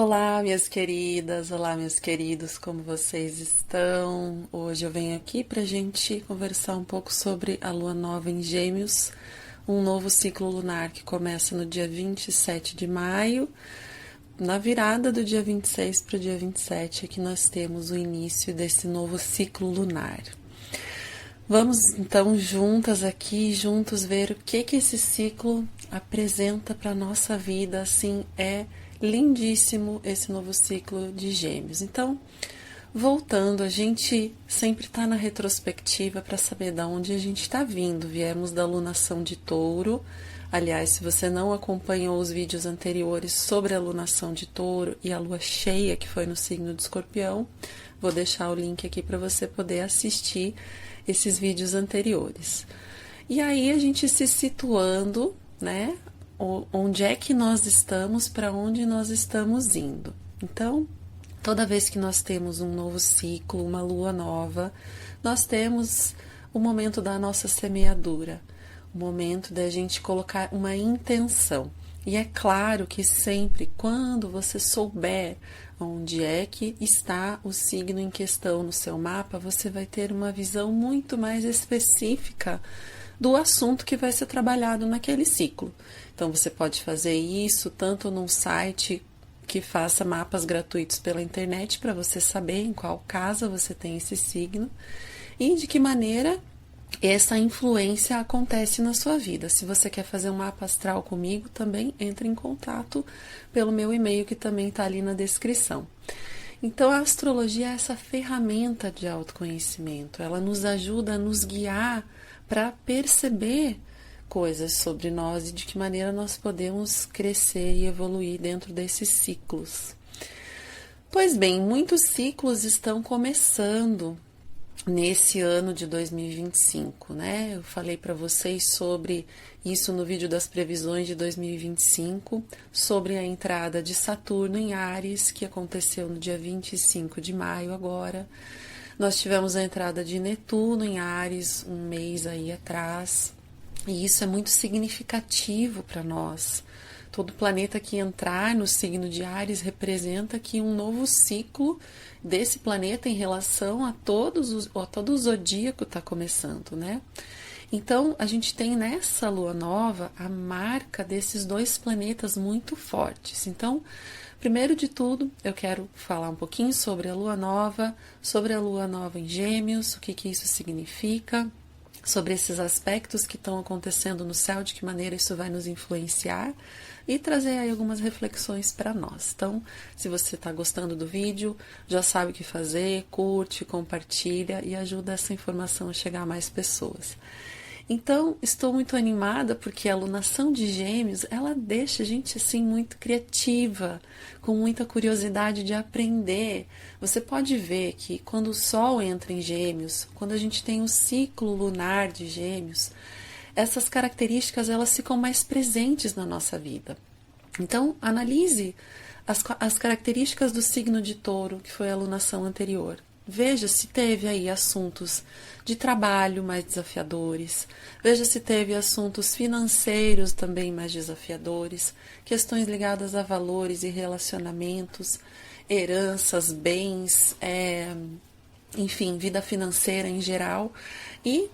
Olá, minhas queridas, olá, meus queridos, como vocês estão? Hoje eu venho aqui para a gente conversar um pouco sobre a lua nova em Gêmeos, um novo ciclo lunar que começa no dia 27 de maio, na virada do dia 26 para o dia 27, é que nós temos o início desse novo ciclo lunar. Vamos então juntas aqui, juntos ver o que esse ciclo apresenta para a nossa vida. Assim, é lindíssimo esse novo ciclo de Gêmeos. Então, voltando, a gente sempre está na retrospectiva para saber de onde a gente está vindo. Viemos da alunação de Touro. Aliás, se você não acompanhou os vídeos anteriores sobre a alunação de Touro e a lua cheia que foi no signo de Escorpião, vou deixar o link aqui para você poder assistir esses vídeos anteriores. E aí a gente se situando, né? Onde é que nós estamos, para onde nós estamos indo. Então, toda vez que nós temos um novo ciclo, uma lua nova, nós temos o momento da nossa semeadura, o momento da gente colocar uma intenção. E é claro que sempre, quando você souber onde é que está o signo em questão no seu mapa, você vai ter uma visão muito mais específica do assunto que vai ser trabalhado naquele ciclo. Então, você pode fazer isso tanto num site que faça mapas gratuitos pela internet para você saber em qual casa você tem esse signo e de que maneira essa influência acontece na sua vida. Se você quer fazer um mapa astral comigo, também entre em contato pelo meu e-mail que também está ali na descrição. Então, a astrologia é essa ferramenta de autoconhecimento. Ela nos ajuda a nos guiar para perceber coisas sobre nós e de que maneira nós podemos crescer e evoluir dentro desses ciclos. Pois bem, muitos ciclos estão começando nesse ano de 2025, né? Eu falei para vocês sobre isso no vídeo das previsões de 2025, sobre a entrada de Saturno em Áries, que aconteceu no dia 25 de maio agora. Nós tivemos a entrada de Netuno em Áries um mês aí atrás, e isso é muito significativo para nós. Todo planeta que entrar no signo de Áries representa que um novo ciclo desse planeta em relação a todo o zodíaco está começando, né? Então, a gente tem nessa lua nova a marca desses dois planetas muito fortes. Então, primeiro de tudo, eu quero falar um pouquinho sobre a lua nova em Gêmeos, o que isso significa, sobre esses aspectos que estão acontecendo no céu, de que maneira isso vai nos influenciar e trazer aí algumas reflexões para nós. Então, se você está gostando do vídeo, já sabe o que fazer, curte, compartilha e ajuda essa informação a chegar a mais pessoas. Então, estou muito animada porque a alunação de Gêmeos, ela deixa a gente assim muito criativa, com muita curiosidade de aprender. Você pode ver que quando o Sol entra em Gêmeos, quando a gente tem o ciclo lunar de Gêmeos, essas características elas ficam mais presentes na nossa vida. Então, analise as características do signo de Touro, que foi a alunação anterior. Veja se teve aí assuntos de trabalho mais desafiadores, veja se teve assuntos financeiros também mais desafiadores, questões ligadas a valores e relacionamentos, heranças, bens, enfim, vida financeira em geral, e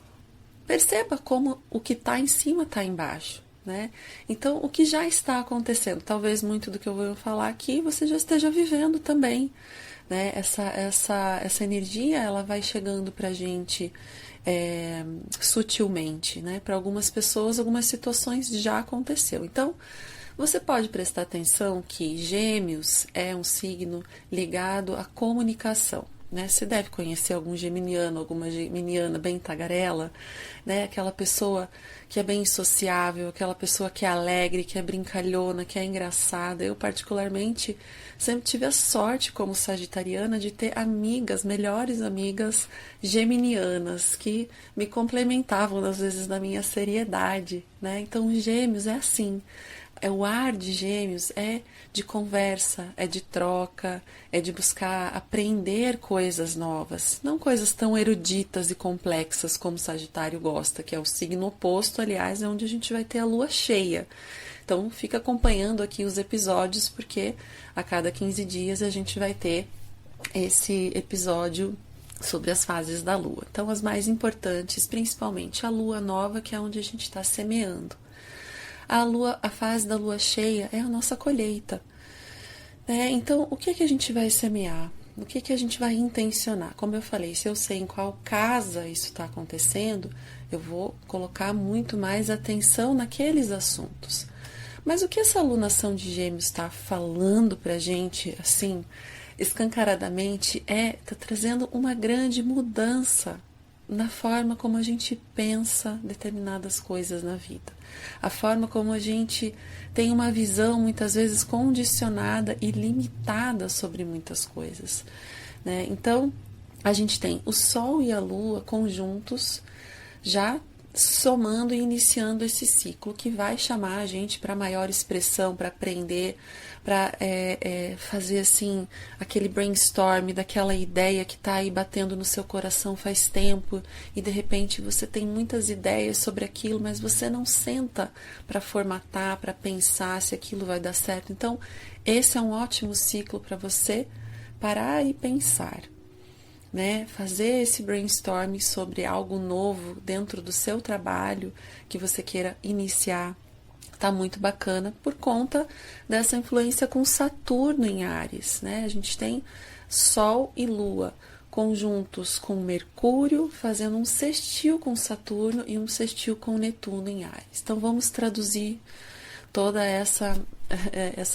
perceba como o que está em cima está embaixo. Né? Então, o que já está acontecendo, talvez muito do que eu vou falar aqui você já esteja vivendo também. Né? Essa energia ela vai chegando para a gente sutilmente. Né? Para algumas pessoas, algumas situações já aconteceu. Então, você pode prestar atenção que Gêmeos é um signo ligado à comunicação. Né? Você deve conhecer algum geminiano, alguma geminiana bem tagarela, né? Aquela pessoa que é bem sociável, aquela pessoa que é alegre, que é brincalhona, que é engraçada. Eu, particularmente, sempre tive a sorte, como sagitariana, de ter amigas, melhores amigas geminianas, que me complementavam, às vezes, na minha seriedade. Né? Então, Gêmeos é assim. O ar de Gêmeos é de conversa, é de troca, é de buscar aprender coisas novas, não coisas tão eruditas e complexas como Sagitário gosta, que é o signo oposto, aliás, é onde a gente vai ter a lua cheia. Então fica acompanhando aqui os episódios, porque a cada 15 dias a gente vai ter esse episódio sobre as fases da Lua. Então as mais importantes, principalmente a Lua nova, que é onde a gente está semeando. A fase da Lua cheia é a nossa colheita. Então, o que a gente vai semear? O que a gente vai intencionar? Como eu falei, se eu sei em qual casa isso está acontecendo, eu vou colocar muito mais atenção naqueles assuntos. Mas o que essa alunação de Gêmeos está falando para a gente, assim, escancaradamente, está trazendo uma grande mudança na forma como a gente pensa determinadas coisas na vida. A forma como a gente tem uma visão muitas vezes condicionada e limitada sobre muitas coisas, né? Então, a gente tem o Sol e a Lua conjuntos, já somando e iniciando esse ciclo que vai chamar a gente para maior expressão, para aprender, para fazer assim aquele brainstorm daquela ideia que está aí batendo no seu coração faz tempo e de repente você tem muitas ideias sobre aquilo, mas você não senta para formatar, para pensar se aquilo vai dar certo. Então, esse é um ótimo ciclo para você parar e pensar. Né, fazer esse brainstorming sobre algo novo dentro do seu trabalho que você queira iniciar. Tá muito bacana por conta dessa influência com Saturno em Áries, né? A gente tem Sol e Lua conjuntos com Mercúrio, fazendo um sextil com Saturno e um sextil com Netuno em Áries. Então vamos traduzir toda essa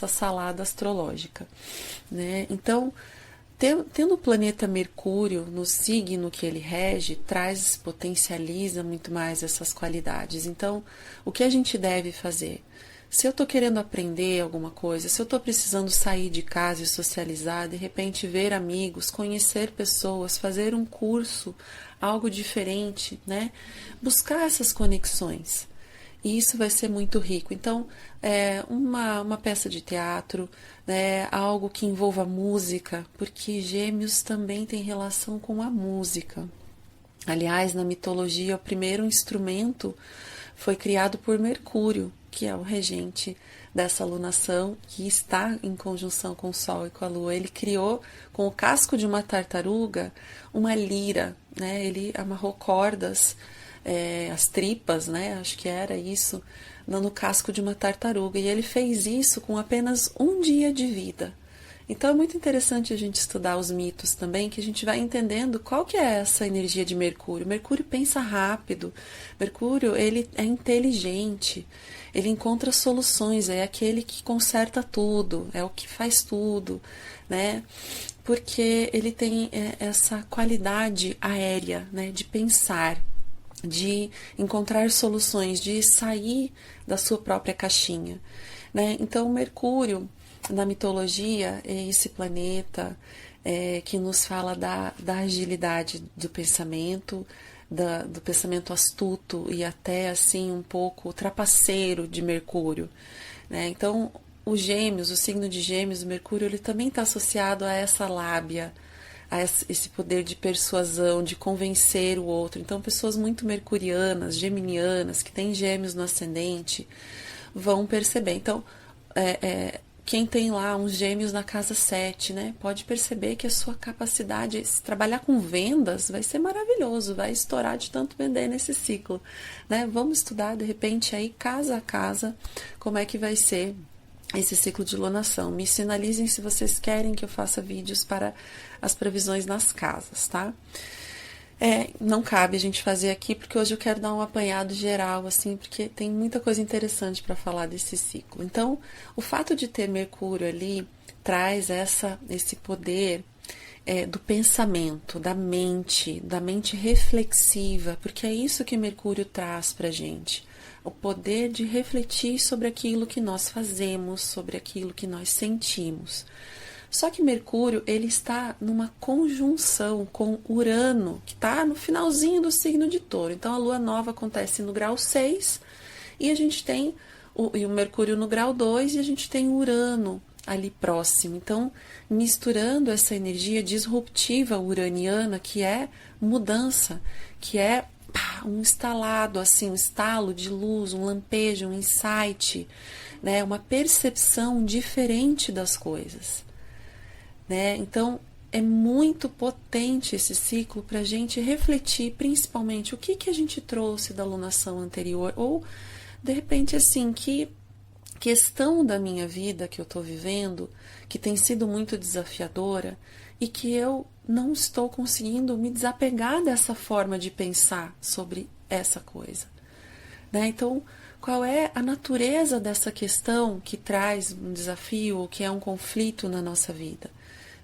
salada astrológica, né? Então, tendo o planeta Mercúrio no signo que ele rege, potencializa muito mais essas qualidades. Então, o que a gente deve fazer? Se eu estou querendo aprender alguma coisa, se eu estou precisando sair de casa e socializar, de repente ver amigos, conhecer pessoas, fazer um curso, algo diferente, né? Buscar essas conexões. E isso vai ser muito rico. Então, uma peça de teatro, né, algo que envolva música, porque Gêmeos também tem relação com a música. Aliás, na mitologia, o primeiro instrumento foi criado por Mercúrio, que é o regente dessa alunação, que está em conjunção com o Sol e com a Lua. Ele criou, com o casco de uma tartaruga, uma lira, né? Ele amarrou cordas, as tripas, né? Acho que era isso, no casco de uma tartaruga. E ele fez isso com apenas um dia de vida. Então é muito interessante a gente estudar os mitos também, que a gente vai entendendo qual que é essa energia de Mercúrio. Mercúrio pensa rápido, Mercúrio ele é inteligente, ele encontra soluções, é aquele que conserta tudo, é o que faz tudo, né? Porque ele tem essa qualidade aérea, né? De pensar, de encontrar soluções, de sair da sua própria caixinha, né? Então Mercúrio, na mitologia, é esse planeta que nos fala da agilidade do pensamento astuto e até assim um pouco trapaceiro de Mercúrio, né? Então o signo de Gêmeos, o Mercúrio, ele também está associado a essa lábia, a esse poder de persuasão, de convencer o outro. Então pessoas muito mercurianas, geminianas, que têm Gêmeos no ascendente, vão perceber. Então quem tem lá uns Gêmeos na casa 7, né, pode perceber que a sua capacidade de trabalhar com vendas vai ser maravilhoso, vai estourar de tanto vender nesse ciclo, né? Vamos estudar, de repente, aí casa a casa, como é que vai ser esse ciclo de lunação. Me sinalizem se vocês querem que eu faça vídeos para as previsões nas casas, tá? Não cabe a gente fazer aqui, porque hoje eu quero dar um apanhado geral, assim, porque tem muita coisa interessante para falar desse ciclo. Então, o fato de ter Mercúrio ali traz esse poder do pensamento, da mente reflexiva, porque é isso que Mercúrio traz para a gente. O poder de refletir sobre aquilo que nós fazemos, sobre aquilo que nós sentimos. Só que Mercúrio, ele está numa conjunção com Urano, que está no finalzinho do signo de Touro. Então, a lua nova acontece no grau 6 e a gente tem o Mercúrio no grau 2 e a gente tem Urano ali próximo. Então, misturando essa energia disruptiva uraniana, que é mudança, que é um estalado, assim, um estalo de luz, um lampejo, um insight, né? Uma percepção diferente das coisas, né? Então, é muito potente esse ciclo para a gente refletir, principalmente, o que a gente trouxe da alunação anterior, ou, de repente, assim, que questão da minha vida que eu estou vivendo, que tem sido muito desafiadora, e que eu não estou conseguindo me desapegar dessa forma de pensar sobre essa coisa, né? Então, qual é a natureza dessa questão que traz um desafio ou que é um conflito na nossa vida?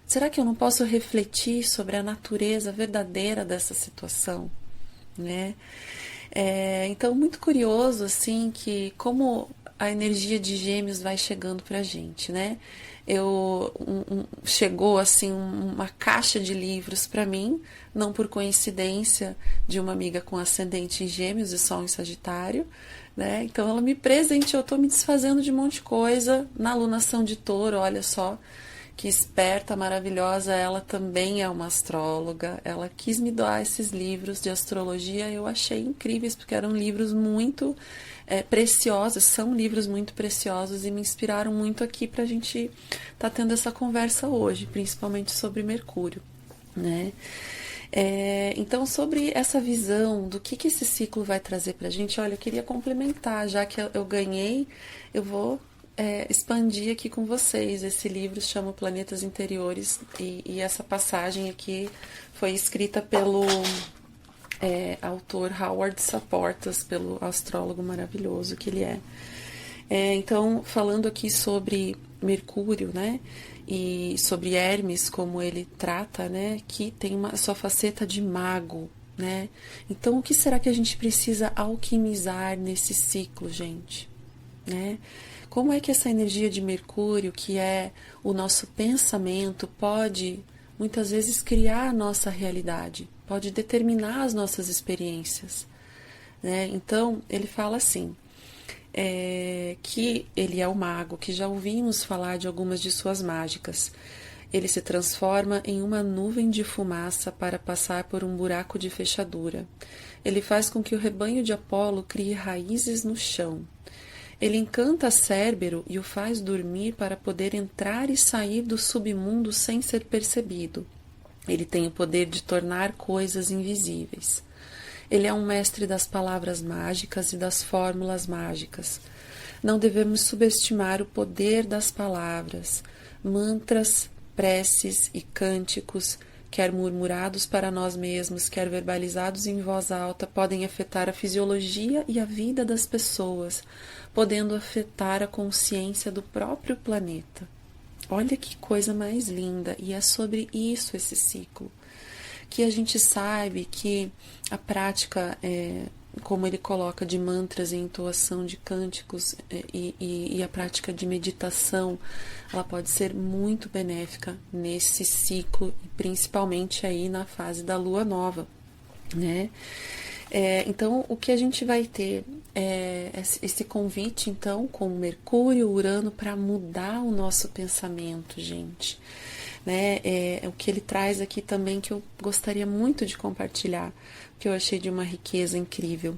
Será que eu não posso refletir sobre a natureza verdadeira dessa situação, né? Então, muito curioso, assim, que como a energia de Gêmeos vai chegando pra gente, né? Chegou, assim, uma caixa de livros para mim, não por coincidência, de uma amiga com ascendente em Gêmeos e Sol em Sagitário, né? Então, ela me presenteou, eu tô me desfazendo de um monte de coisa na alunação de Touro, olha só. Que esperta, maravilhosa, ela também é uma astróloga, ela quis me doar esses livros de astrologia, eu achei incríveis, porque eram livros muito preciosos, são livros muito preciosos e me inspiraram muito aqui para a gente estar tendo essa conversa hoje, principalmente sobre Mercúrio, né? Então, sobre essa visão do que esse ciclo vai trazer para a gente, olha, eu queria complementar, já que eu ganhei, eu vou expandir aqui com vocês. Esse livro se chama Planetas Interiores e essa passagem aqui foi escrita pelo autor Howard Saportas, pelo astrólogo maravilhoso que ele é. Então, falando aqui sobre Mercúrio, né, e sobre Hermes, como ele trata, né, que tem a sua faceta de mago, né. Então, o que será que a gente precisa alquimizar nesse ciclo, gente, né? Como é que essa energia de Mercúrio, que é o nosso pensamento, pode muitas vezes criar a nossa realidade, pode determinar as nossas experiências, né? Então, ele fala assim, que ele é o mago, que já ouvimos falar de algumas de suas mágicas. Ele se transforma em uma nuvem de fumaça para passar por um buraco de fechadura. Ele faz com que o rebanho de Apolo crie raízes no chão. Ele encanta Cérbero e o faz dormir para poder entrar e sair do submundo sem ser percebido. Ele tem o poder de tornar coisas invisíveis. Ele é um mestre das palavras mágicas e das fórmulas mágicas. Não devemos subestimar o poder das palavras, mantras, preces e cânticos, quer murmurados para nós mesmos, quer verbalizados em voz alta, podem afetar a fisiologia e a vida das pessoas, podendo afetar a consciência do próprio planeta. Olha que coisa mais linda, e é sobre isso esse ciclo. Que a gente sabe que a prática, como ele coloca, de mantras e entoação de cânticos e a prática de meditação, ela pode ser muito benéfica nesse ciclo, principalmente aí na fase da lua nova, né? Então, o que a gente vai ter é esse convite, então, com Mercúrio, Urano, para mudar o nosso pensamento, gente. Né? O que ele traz aqui também, que eu gostaria muito de compartilhar, que eu achei de uma riqueza incrível.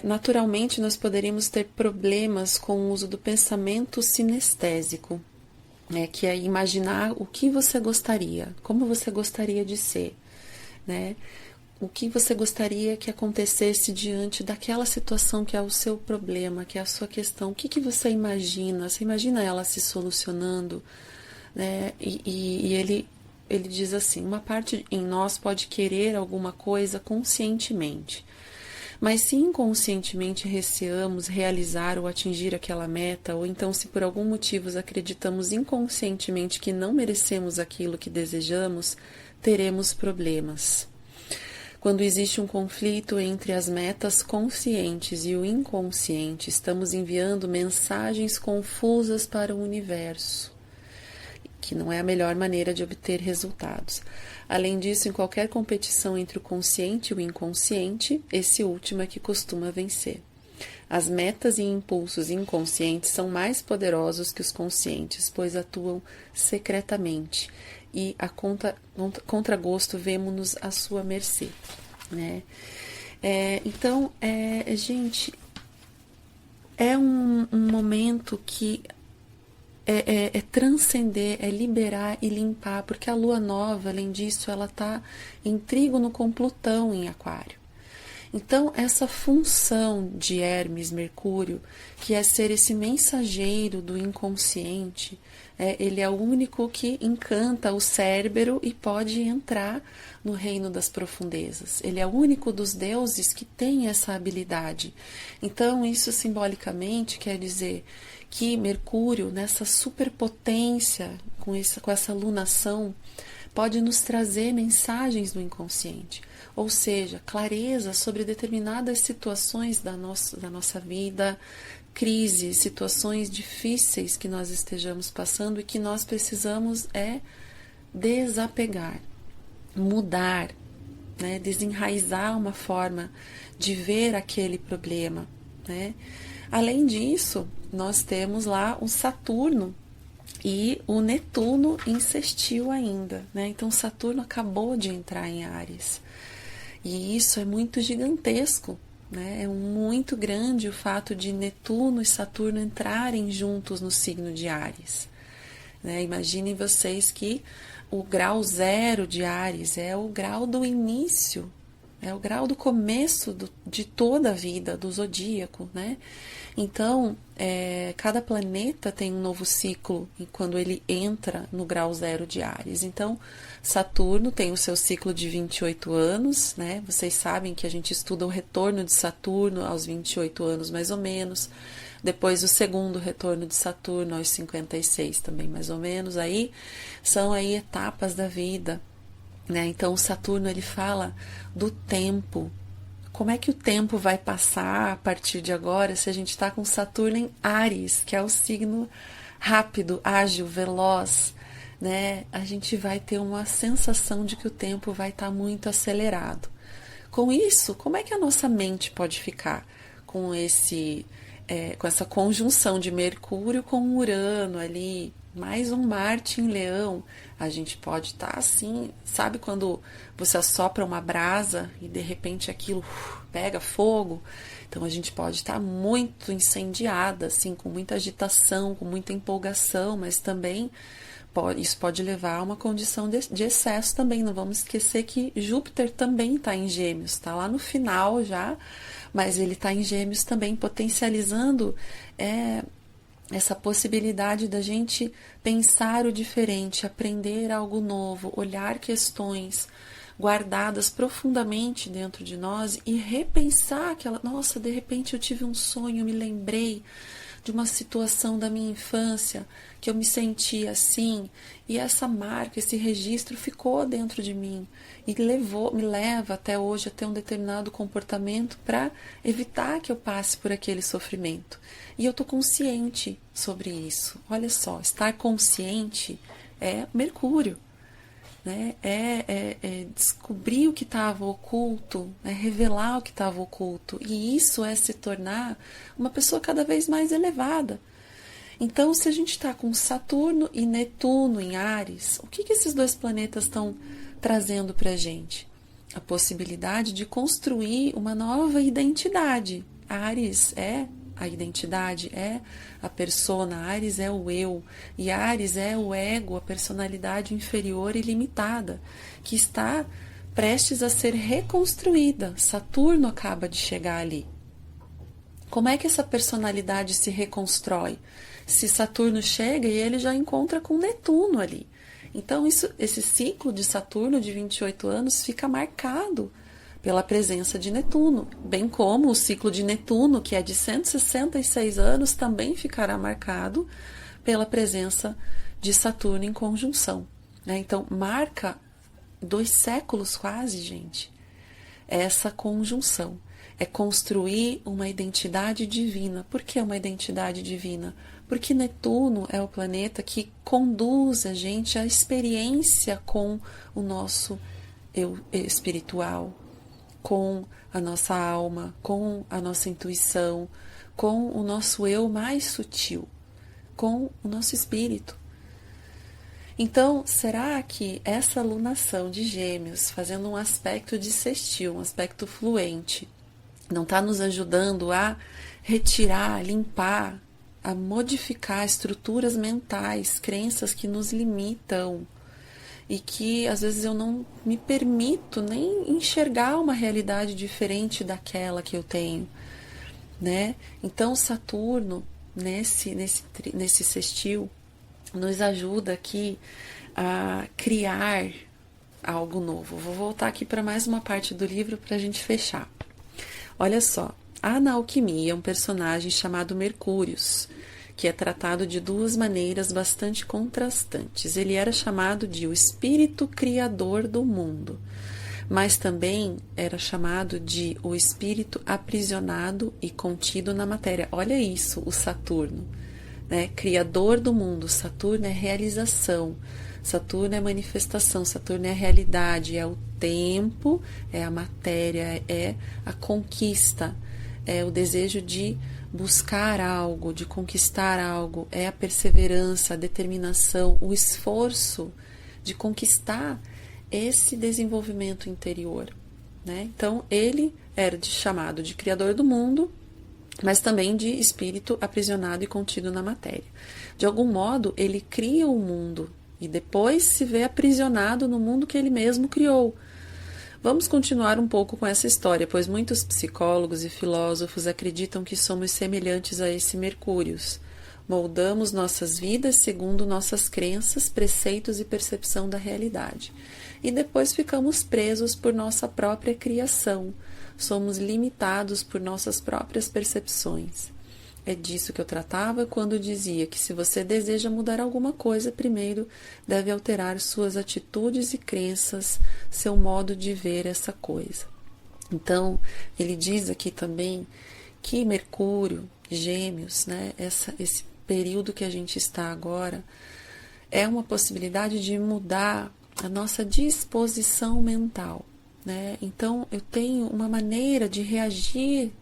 Naturalmente, nós poderíamos ter problemas com o uso do pensamento sinestésico, que é imaginar o que você gostaria, como você gostaria de ser, né? O que você gostaria que acontecesse diante daquela situação que é o seu problema, que é a sua questão. O que você imagina? Você imagina ela se solucionando? Né? E ele diz assim, uma parte em nós pode querer alguma coisa conscientemente, mas se inconscientemente receamos realizar ou atingir aquela meta, ou então se por algum motivo acreditamos inconscientemente que não merecemos aquilo que desejamos, teremos problemas. Quando existe um conflito entre as metas conscientes e o inconsciente, estamos enviando mensagens confusas para o universo, que não é a melhor maneira de obter resultados. Além disso, em qualquer competição entre o consciente e o inconsciente, esse último é que costuma vencer. As metas e impulsos inconscientes são mais poderosos que os conscientes, pois atuam secretamente e a contragosto vemo-nos à sua mercê, né? Então, gente, É um momento que é transcender, é liberar e limpar, porque a lua nova, além disso, ela está em trígono com Plutão em Aquário. Então, essa função de Hermes, Mercúrio, que é ser esse mensageiro do inconsciente, ele é o único que encanta o cérebro e pode entrar no reino das profundezas. Ele é o único dos deuses que tem essa habilidade. Então, isso simbolicamente quer dizer que Mercúrio, nessa superpotência, com essa lunação, pode nos trazer mensagens do inconsciente, ou seja, clareza sobre determinadas situações da nossa vida, crises, situações difíceis que nós estejamos passando e que nós precisamos desapegar, mudar, né, desenraizar uma forma de ver aquele problema, né? Além disso, nós temos lá o Saturno e o Netuno em sextil ainda, né? Então Saturno acabou de entrar em Áries. E isso é muito gigantesco, né? É muito grande o fato de Netuno e Saturno entrarem juntos no signo de Áries, né? Imaginem vocês que o grau 0 de Áries é o grau do início, é o grau do começo de toda a vida, do zodíaco, né? Então, cada planeta tem um novo ciclo quando ele entra no grau 0 de Áries. Então, Saturno tem o seu ciclo de 28 anos, né? Vocês sabem que a gente estuda o retorno de Saturno aos 28 anos, mais ou menos. Depois, o segundo retorno de Saturno aos 56 também, mais ou menos. Aí, são aí etapas da vida, né? Então, o Saturno, ele fala do tempo. Como é que o tempo vai passar a partir de agora se a gente está com Saturno em Áries, que é o signo rápido, ágil, veloz, né? A gente vai ter uma sensação de que o tempo vai estar muito acelerado. Com isso, como é que a nossa mente pode ficar com com essa conjunção de Mercúrio com Urano ali, mais um Marte em Leão? A gente pode estar assim, sabe quando você assopra uma brasa e de repente aquilo pega fogo? Então a gente pode estar muito incendiada, assim, com muita agitação, com muita empolgação, mas também isso pode levar a uma condição de excesso também. Não vamos esquecer que Júpiter também está em Gêmeos, está lá no final já, mas ele está em Gêmeos também, potencializando essa possibilidade da gente pensar o diferente, aprender algo novo, olhar questões guardadas profundamente dentro de nós e repensar aquela, nossa, de repente eu tive um sonho, me lembrei de uma situação da minha infância que eu me sentia assim, e essa marca, esse registro ficou dentro de mim e me leva até hoje a ter um determinado comportamento para evitar que eu passe por aquele sofrimento. E eu estou consciente sobre isso. Olha só, estar consciente é Mercúrio, né? É descobrir o que estava oculto, é revelar o que estava oculto. E isso é se tornar uma pessoa cada vez mais elevada. Então, se a gente está com Saturno e Netuno em Áries, o que esses dois planetas estão trazendo para a gente? A possibilidade de construir uma nova identidade. Áries é a identidade, é a persona, Áries é o eu, e Áries é o ego, a personalidade inferior e limitada, que está prestes a ser reconstruída. Saturno acaba de chegar ali. Como é que essa personalidade se reconstrói? Se Saturno chega e ele já encontra com Netuno ali. Então, esse ciclo de Saturno de 28 anos fica marcado pela presença de Netuno, bem como o ciclo de Netuno, que é de 166 anos, também ficará marcado pela presença de Saturno em conjunção, né? Então, marca 2 séculos quase, gente, essa conjunção. É construir uma identidade divina. Por que uma identidade divina? Porque Netuno é o planeta que conduz a gente à experiência com o nosso eu espiritual, com a nossa alma, com a nossa intuição, com o nosso eu mais sutil, com o nosso espírito. Então, será que essa alunação de Gêmeos, fazendo um aspecto de sextil, um aspecto fluente, não está nos ajudando a retirar, limpar, a modificar estruturas mentais, crenças que nos limitam e que às vezes eu não me permito nem enxergar uma realidade diferente daquela que eu tenho, né? Então Saturno nesse sextil nos ajuda aqui a criar algo novo. Vou voltar aqui para mais uma parte do livro para a gente fechar. Olha só, há na alquimia um personagem chamado Mercúrios, que é tratado de duas maneiras bastante contrastantes. Ele era chamado de o espírito criador do mundo, mas também era chamado de o espírito aprisionado e contido na matéria. Olha isso, o Saturno, né? Criador do mundo. Saturno é realização, Saturno é manifestação, Saturno é a realidade, é o tempo, é a matéria, é a conquista, é o desejo de buscar algo, de conquistar algo, é a perseverança, a determinação, o esforço de conquistar esse desenvolvimento interior, né? Então ele era chamado de criador do mundo, mas também de espírito aprisionado e contido na matéria. De algum modo ele cria o mundo e depois se vê aprisionado no mundo que ele mesmo criou. Vamos continuar um pouco com essa história, pois muitos psicólogos e filósofos acreditam que somos semelhantes a esse Mercúrios. Moldamos nossas vidas segundo nossas crenças, preceitos e percepção da realidade. E depois ficamos presos por nossa própria criação. Somos limitados por nossas próprias percepções. É disso que eu tratava quando dizia que se você deseja mudar alguma coisa, primeiro deve alterar suas atitudes e crenças, seu modo de ver essa coisa. Então, ele diz aqui também que Mercúrio, Gêmeos, né, esse período que a gente está agora, é uma possibilidade de mudar a nossa disposição mental, né? Então, eu tenho uma maneira de reagir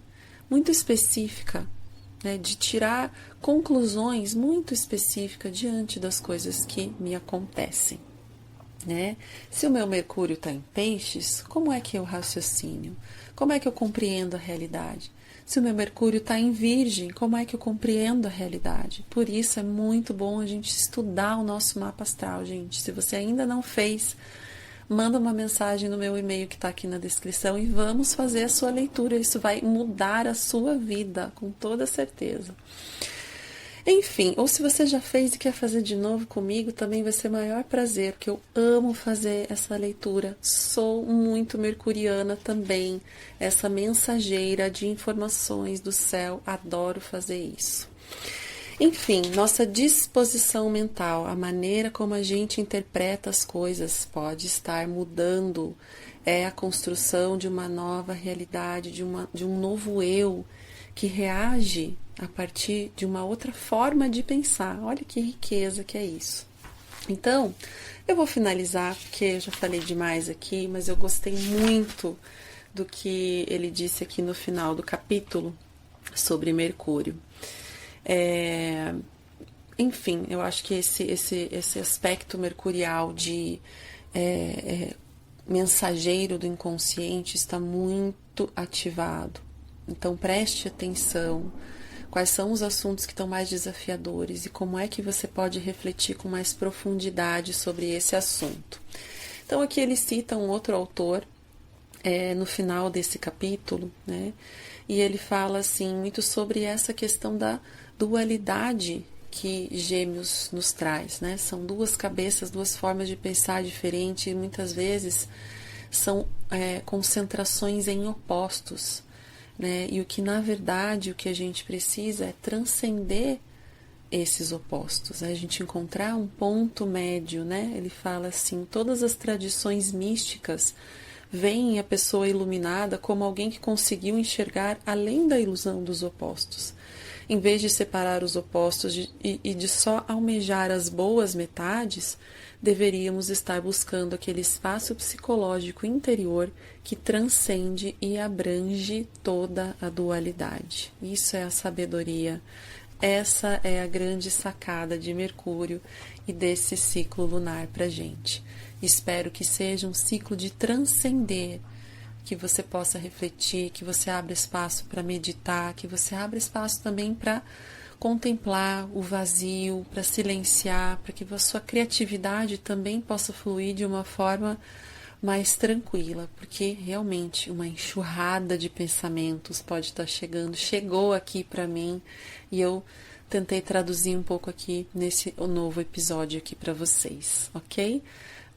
muito específica, né, de tirar conclusões muito específicas diante das coisas que me acontecem, né? Se o meu Mercúrio está em Peixes, como é que eu raciocínio? Como é que eu compreendo a realidade? Se o meu Mercúrio está em Virgem, como é que eu compreendo a realidade? Por isso é muito bom a gente estudar o nosso mapa astral, gente. Se você ainda não fez, manda uma mensagem no meu e-mail que está aqui na descrição e vamos fazer a sua leitura. Isso vai mudar a sua vida, com toda certeza. Enfim, ou se você já fez e quer fazer de novo comigo, também vai ser maior prazer, porque eu amo fazer essa leitura. Sou muito mercuriana também, essa mensageira de informações do céu, adoro fazer isso. Enfim, nossa disposição mental, a maneira como a gente interpreta as coisas pode estar mudando. É a construção de uma nova realidade, de um novo eu que reage a partir de uma outra forma de pensar. Olha que riqueza que é isso. Então, eu vou finalizar, porque eu já falei demais aqui, mas eu gostei muito do que ele disse aqui no final do capítulo sobre Mercúrio. Enfim, eu acho que esse aspecto mercurial de mensageiro do inconsciente está muito ativado. Então preste atenção, quais são os assuntos que estão mais desafiadores e como é que você pode refletir com mais profundidade sobre esse assunto. Então aqui ele cita um outro autor no final desse capítulo, né? E ele fala assim muito sobre essa questão da dualidade que Gêmeos nos traz, né? São duas cabeças, duas formas de pensar diferentes e muitas vezes são concentrações em opostos, né? E o que na verdade o que a gente precisa é transcender esses opostos, a gente encontrar um ponto médio, né? Ele fala assim, todas as tradições místicas veem a pessoa iluminada como alguém que conseguiu enxergar além da ilusão dos opostos. Em vez de separar os opostos e de só almejar as boas metades, deveríamos estar buscando aquele espaço psicológico interior que transcende e abrange toda a dualidade. Isso é a sabedoria. Essa é a grande sacada de Mercúrio e desse ciclo lunar para a gente. Espero que seja um ciclo de transcender que você possa refletir, que você abra espaço para meditar, que você abra espaço também para contemplar o vazio, para silenciar, para que a sua criatividade também possa fluir de uma forma mais tranquila, porque realmente uma enxurrada de pensamentos pode estar chegando, chegou aqui para mim e eu tentei traduzir um pouco aqui nesse novo episódio aqui para vocês, ok?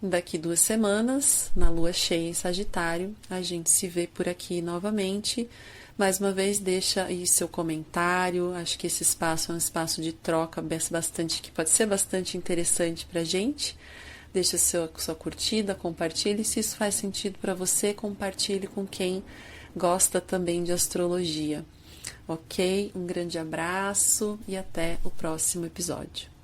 Daqui 2 semanas, na lua cheia em Sagitário, a gente se vê por aqui novamente. Mais uma vez, deixa aí seu comentário. Acho que esse espaço é um espaço de troca bastante, que pode ser bastante interessante para a gente. Deixa sua curtida, compartilhe. Se isso faz sentido para você, compartilhe com quem gosta também de astrologia. Ok? Um grande abraço e até o próximo episódio.